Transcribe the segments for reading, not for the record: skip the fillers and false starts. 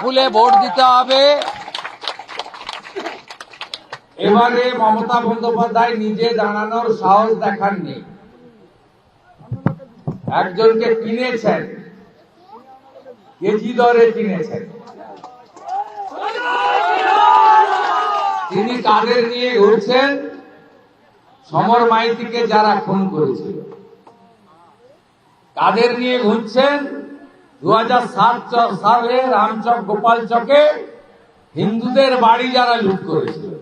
ফুলে ভোট দিতে হবে। এবারে মমতা বন্দ্যোপাধ্যায় নিজে জানানোর সাহস দেখাননি, একজনকে কিনেছেন, কেজি দরে কিনেছেন। তিনি কাদের নিয়ে ঘুরছেন? সমর মাইতিকে যারা খুন করেছিল কাদের নিয়ে ঘুরছেন? 2007 সালে রামচক গোপাল চকে হিন্দুদের বাড়ি যারা লুট করেছিল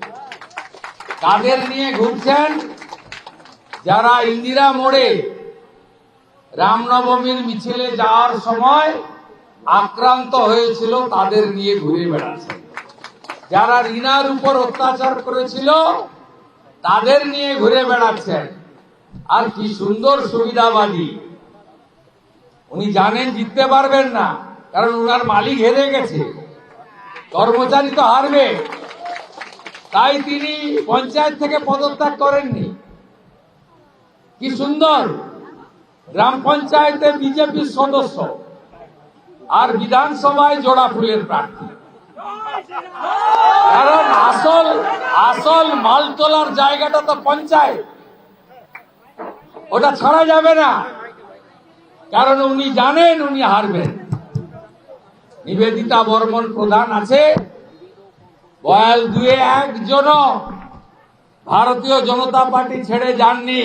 কাদের নিয়ে ঘুরছেন? যারা ইন্দিরা মোড়ে রামনবমীর মিছিলে যাওয়ার সময় আক্রান্ত হয়েছিল তাদের নিয়ে ঘুরে বেড়াচ্ছেন। যারা রিনার উপর অত্যাচার করেছিল তাদের নিয়ে ঘুরে বেড়াচ্ছেন। আর কি সুন্দর সুবিধাবাদী! উনি জানেন জিততে পারবেন না, কারণ উনার মালিক হেরে গেছে, কর্মচারী তো হারবে, তাই তিনি পঞ্চায়েত থেকে পদত্যাগ করেননি। কি সুন্দর! গ্রাম পঞ্চায়েতে বিজেপির সদস্য আর বিধানসভায় জোড়া ফুলের প্রার্থী। কারণ আসল মাল তোলার জায়গাটা তো পঞ্চায়েত, ওটা ছাড়া যাবে না, কারণ উনি জানেন উনি হারবেন। নিবেদিতা বর্মন প্রধান আছে, বয়াল দুয়ে একজনও ভারতীয় জনতা পার্টি ছেড়ে যাননি।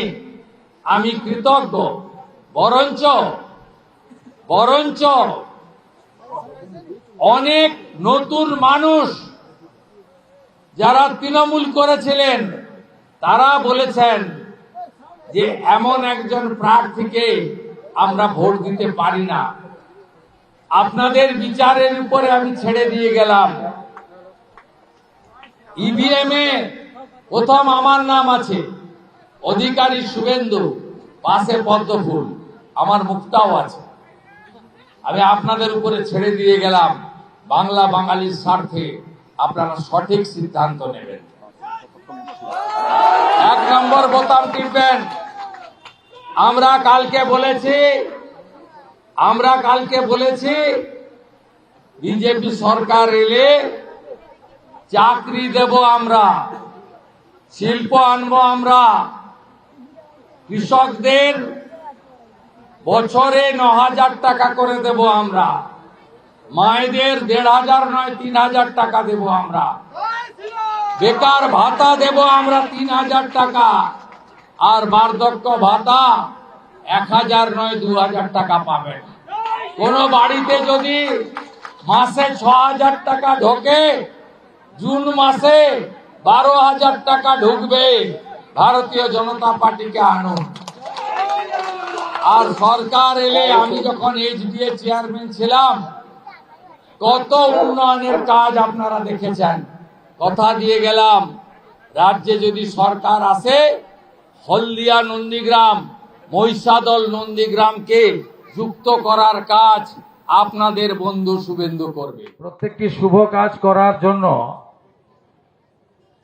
আমি কৃতজ্ঞ। বরঞ্চ অনেক নতুন মানুষ যারা তৃণমূল করেছিলেন তারা বলেছেন যে এমন একজন প্রার্থীকে আমরা ভোট দিতে পারি না। আপনাদের বিচারের উপরে আমি ছেড়ে দিয়ে গেলাম। ইভিএম এ প্রথম আমার নাম আছে, অধিকারী শুভেন্দু, পাশে পদ্মফুল, আমার মুখটাও আছে। আমি আপনাদের উপরে ছেড়ে দিয়ে গেলাম, বাংলা বাঙালির স্বার্থে আপনারা সঠিক সিদ্ধান্ত নেবেন। 1 নম্বর বোতাম টিপবেন। আমরা কালকে বলেছি বিজেপি সরকার এলে চাকরি দেব আমরা, শিল্প আনবো আমরা, কৃষকদের বছরে 9,000 টাকা করে দেব আমরা, মায়েদের 1,500 নয় 3,000 টাকা দেব আমরা, বেকার ভাতা দেব আমরা 3,000 টাকা, আর বার্ধক্য ভাতা 1,000 নয় 2,000 টাকা পাবেন। কোন বাড়িতে যদি মাসে 6,000 টাকা ঢোকে, জুন মাসে 12,000 টাকা ঢুকবে। ভারতীয় জনতা পার্টিকে আনুন। আর সরকার এলে, আমি যখন এইচডিএ চেয়ারম্যান ছিলাম, কত উন্নয়নের কাজ আপনারা দেখেছেন। কথা দিয়ে গেলাম, রাজ্যে যদি সরকার আসে, হলদিয়া নন্দীগ্রাম, মহিষাদল নন্দীগ্রামকে যুক্ত করার কাজ আপনাদের বন্ধু শুভেন্দু করবে। প্রত্যেকটি শুভ কাজ করার জন্য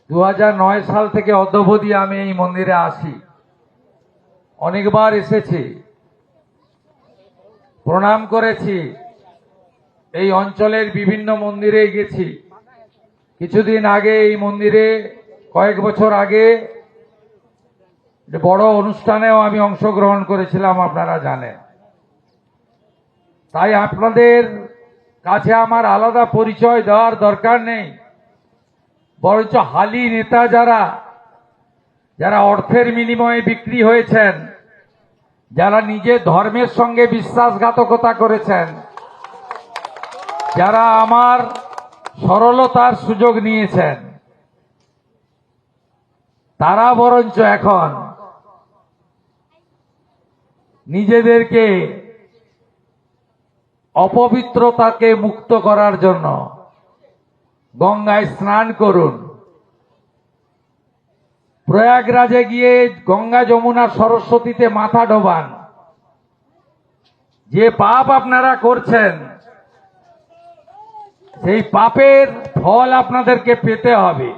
2009 সাল থেকে অদ্যাবধি আমি এই মন্দিরে আসি, অনেকবার এসেছি, প্রণাম করেছি, এই অঞ্চলের বিভিন্ন মন্দিরে গেছি। কিছুদিন আগে এই মন্দিরে, কয়েক বছর আগে বড় অনুষ্ঠানেও আমি অংশগ্রহণ করেছিলাম, আপনারা জানেন। তাই আপনাদের কাছে আমার আলাদা পরিচয় দেওয়ার দরকার নেই, বরঞ্চ হালি নেতা যারা অর্থের বিনিময়ে বিক্রি হয়েছেন, যারা নিজের ধর্মের সঙ্গে বিশ্বাসঘাতকতা করেছেন, যারা আমার সরলতার সুযোগ নিয়েছেন, তারা বরঞ্চ এখন নিজেদেরকে অপবিত্রতাকে মুক্ত করার জন্য গঙ্গায় স্নান করুন, প্রয়াগরাজে গিয়ে গঙ্গা যমুনা সরস্বতীতে মাথা ডোবান। যে পাপ আপনারা করছেন, সেই পাপের ফল আপনাদেরকে পেতে হবে।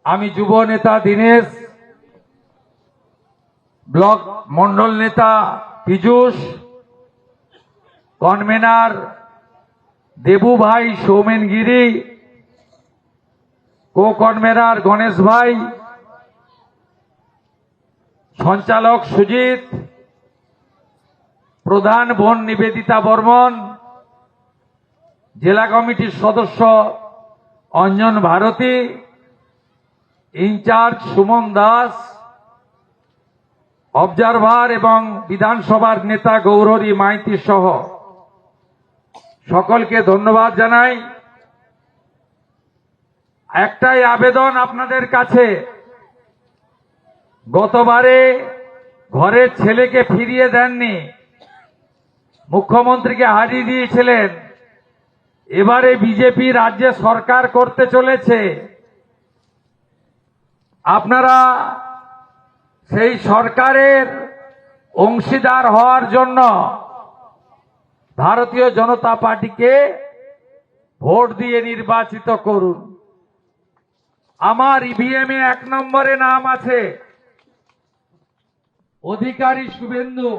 আমি যুব নেতা দীনেশ, ব্লক মন্ডল নেতা পীযূষ, কনভেনার দেবু ভাই সৌমেন গিরি, কো কনভেনার গণেশ ভাই, সঞ্চালক সুজিত, প্রধান বোন নিবেদিতা বর্মন, জেলা কমিটির সদস্য অঞ্জন ভারতী, ইনচার্জ সুমন দাস, অবজারভার এবং বিধানসভার নেতা গৌরী মাইতি সহ সকলকে ধন্যবাদ জানাই। একটাই আবেদন আপনাদের কাছে, গতবারে ঘরের ছেলেকে ফিরিয়ে দেননি, মুখ্যমন্ত্রীকে হারিয়ে দিয়েছিলেন, এবারে বিজেপি রাজ্যে সরকার করতে চলেছে। আপনারা সেই সরকারের অংশীদার হওয়ার জন্য ভারতীয় জনতা পার্টিকে ভোট দিয়ে নির্বাচিত করুন। আমার ইভিএম এ 1 নম্বরে নাম আছে অধিকারী শুভেন্দু,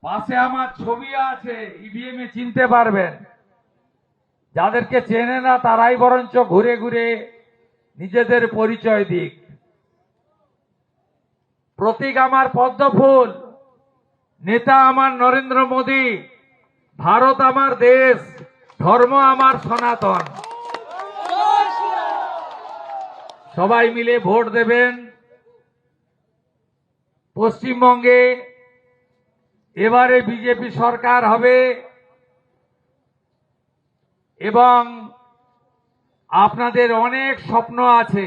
পাশে আমার ছবি আছে, ইভিএম এ চিনতে পারবেন। যাদেরকে চেনে না তারাই বরঞ্চ ঘুরে ঘুরে নিজেদের পরিচয় দিক। প্রতীক আমার পদ্মফুল, নেতা আমার নরেন্দ্র মোদী, ভারত আমার দেশ, ধর্ম আমার সনাতন। সবাই মিলে ভোট দেবেন। পশ্চিমবঙ্গে এবারে বিজেপি সরকার হবে এবং আপনাদের অনেক স্বপ্ন আছে।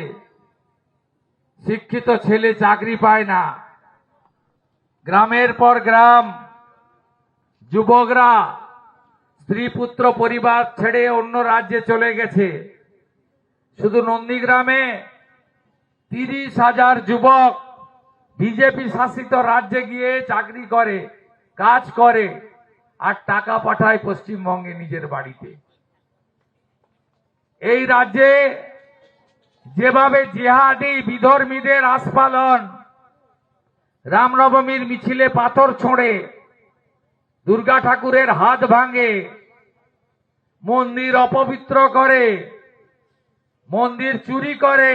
শিক্ষিত ছেলে চাকরি পায় না, গ্রামের পর গ্রাম যুবকরা স্ত্রী পুত্র পরিবার ছেড়ে অন্য রাজ্যে চলে গেছে। শুধু নন্দীগ্রামে 30,000 যুবক বিজেপি শাসিত রাজ্যে গিয়ে চাকরি করে, কাজ করে আর টাকা পাঠায় পশ্চিমবঙ্গে নিজের বাড়িতে। এই রাজ্যে যেভাবে জিহাদি বিধর্মীদের আস্ফালন, রামনবমীর মিছিলে পাথর ছোঁড়ে, দুর্গা ঠাকুরের হাত ভাঙে, মন্দির অপবিত্র করে, মন্দির চুরি করে,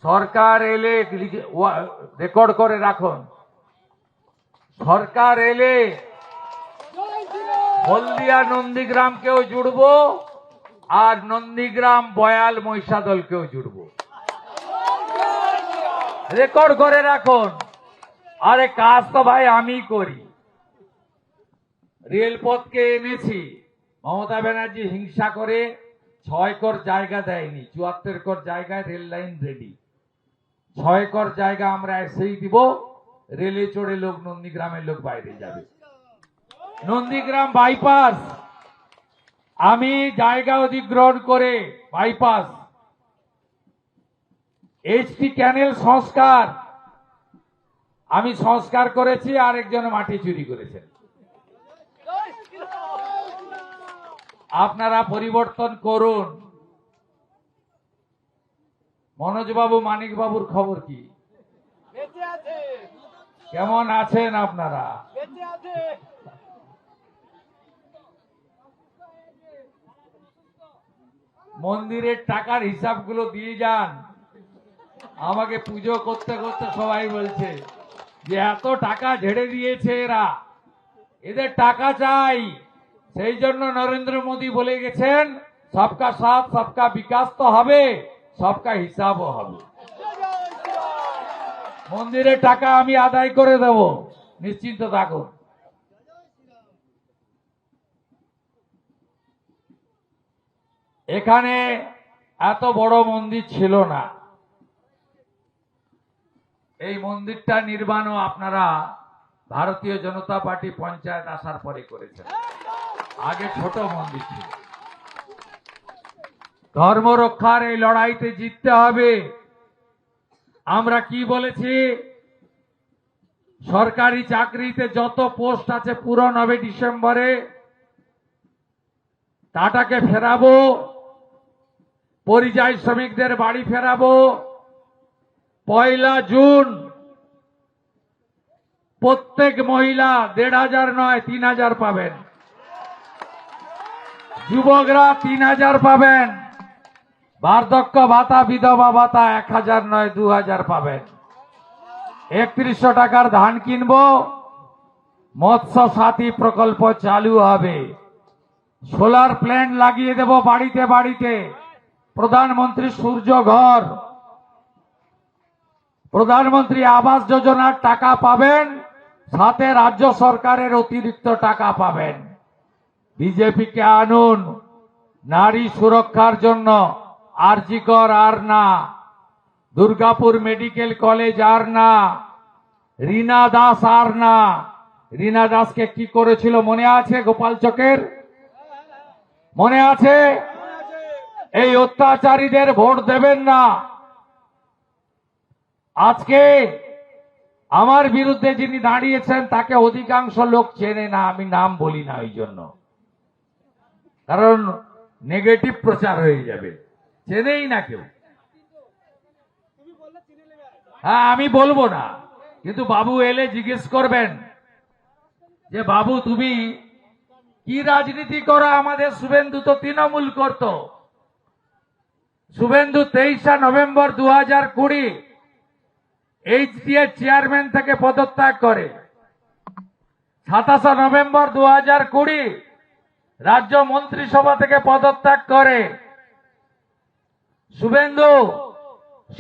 সরকার এলে রেকর্ড করে রাখুন, সরকার এলে হলদিয়া নন্দীগ্রামকেও জুড়বো আর নন্দীগ্রাম বয়াল মহিষাদলকেও জুড়বো। রেকর্ড করে রাখুন। আরে কাজ তো ভাই আমি করি। রেলপথকে এনেছি, মমতা ব্যানার্জি হিংসা করে 6 একর জায়গা দেয়নি, 74 একর জায়গায় রেল লাইন রেডি। 6 একর জায়গা আমরা এসেই দিব, রেলে চড়ে লোক নন্দীগ্রামের লোক বাইরে যাবে। নন্দীগ্রাম বাইপাস আমি জায়গা অধিগ্রহণ করে বাইপাস, এইচটি ক্যানেল সংস্কার আমি সংস্কার করেছি, আরেকজন মাটি চুরি করেছেন। আপনারা পরিবর্তন করুন। মনোজবাবু, মানিকবাবুর খবর কি? কেমন আছেন আপনারা? মন্দিরের টাকার হিসাবগুলো দিয়ে যান। আমাকে পুজো করতে করতে সবাই বলছে যে এত টাকা ঝেড়ে দিয়েছে এরা, এদের টাকা চাই। সেই জন্য নরেন্দ্র মোদী বলে গেছেন সবকা সাথ সবকা বিকাশ তো হবে, সবকা হিসাবও হবে। মন্দিরের টাকা আমি আদায় করে দেব, নিশ্চিন্ত থাকুন। এখানে এত বড় মন্দির ছিল না। এই মন্দিরটা নির্মাণও আপনারা ভারতীয় জনতা পার্টি পঞ্চায়েত আসার পরে করেছেন। আগে ছোট মন্দির ছিল। ধর্ম রক্ষার এই লড়াইতে জিততে হবে। আমরা কি বলেছি, সরকারি চাকরিতে যত পোস্ট আছে পূরণ হবে ডিসেম্বরে, টাটাকে ফেরাবো, পরিযায়ী শ্রমিকদের বাড়ি ফেরাবো, 1 জুন প্রত্যেক মহিলা 1500 নয় 3000 পাবেন, যুবকরা 3000 পাবেন, বার্ধক্য ভাতা বিধবা ভাতা 1000 নয় 2000 পাবেন। 3100 টাকার ধান কিনবো, মৎস্য সাথী প্রকল্প চালু হবে, সোলার প্ল্যান্ট লাগিয়ে দেব বাড়িতে বাড়িতে, প্রধানমন্ত্রী সূর্য ঘর, প্রধানমন্ত্রী আবাস যোজনার টাকা পাবেন, সাথে রাজ্য সরকারের অতিরিক্ত টাকা পাবেন। বিজেপিকে আনুন, নারী সুরক্ষার জন্য আরজি কর আর না, দুর্গাপুর মেডিকেল কলেজ আর না, রীনা দাস আর না। রীনা দাসকে কি করেছিল মনে আছে? গোপাল চকের মনে আছে? এই অত্যাচারীদের ভোট দেবেন না। আজকে আমার বিরুদ্ধে যিনি দাঁড়িয়েছেন তাকে অধিকাংশ লোক চেনে না, আমি নাম বলি না ওই জন্য, কারণ নেগেটিভ প্রচার হয়ে যাবে, চেনেই না কেউ। হ্যাঁ, আমি বলবো না, কিন্তু বাবু এলে জিজ্ঞেস করবেন যে বাবু তুমি কি রাজনীতি করো? আমাদের শুভেন্দু তো তৃণমূল করত। শুভেন্দু 23 নভেম্বর 2020 এইচডিএ চেয়ারম্যান থেকে পদত্যাগ করে। 27 নভেম্বর 2020 রাজ্য মন্ত্রিসভা থেকে পদত্যাগ করে। শুভেন্দু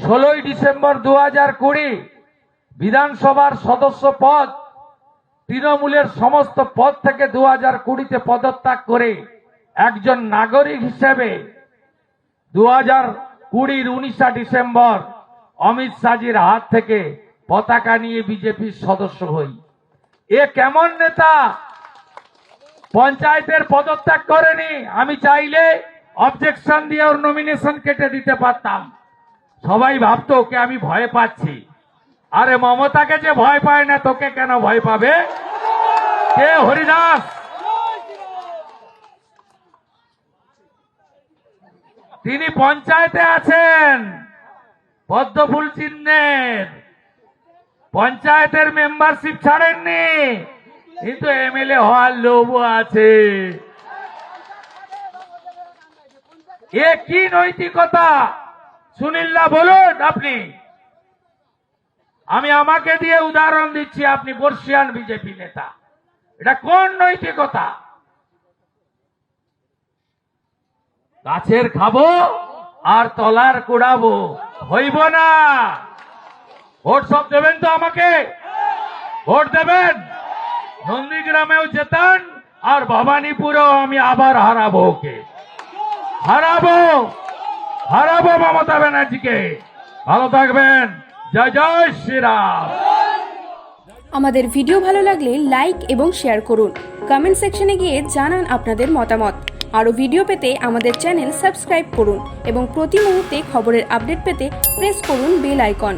16 ডিসেম্বর 2020 বিধানসভার সদস্য পদ, তৃণমূলের সমস্ত পদ থেকে 2020-তে পদত্যাগ করে একজন নাগরিক হিসেবে 2020-র 19 ডিসেম্বর অমিত শাহজির হাত থেকে পতাকা নিয়ে বিজেপির সদস্য হই। এ কেমন নেতা? পঞ্চায়েতের পদত্যাগ করেনি। আমি চাইলে অবজেকশন দিয়ে ওর নমিনেশন কেটে দিতে পারতাম। সবাই ভাবতো ওকে আমি ভয় পাচ্ছি। আরে মমতাকে যে ভয় পায় না, তোকে কেন ভয় পাবে? কে হরিদাস? তিনি পঞ্চায়েতে আছেন, পদ্মফুল চিহ্নের পঞ্চায়েতের মেম্বারশিপ ছাড়েননি, কিন্তু এমএলএ হওয়ার লোভও আছে। এ কি নৈতিকতা? সুনীলদা বলুন আপনি। আমি আমাকে দিয়ে উদাহরণ দিচ্ছি, আপনি বর্ষিয়ান বিজেপি নেতা, এটা কোন নৈতিকতা? গাছের খাবো আর তলার কুড়াবো, হইব না। ভোট সব দেবেন তো? আমাকে ভোট দেবেন। নন্দীগ্রামেও জেতান আর ভবানীপুরেও আমি আবার হারাবো, ওকে হারাবো, হারাবো মমতা ব্যানার্জিকে। ভালো থাকবেন। জয় জয় শ্রীরাম। আমাদের ভিডিও ভালো লাগলে লাইক এবং শেয়ার করুন। কমেন্ট সেকশনে গিয়ে জানান আপনাদের মতামত। আরও ভিডিও পেতে আমাদের চ্যানেল সাবস্ক্রাইব করুন এবং প্রতি মুহূর্তে খবরের আপডেট পেতে প্রেস করুন বেল আইকন।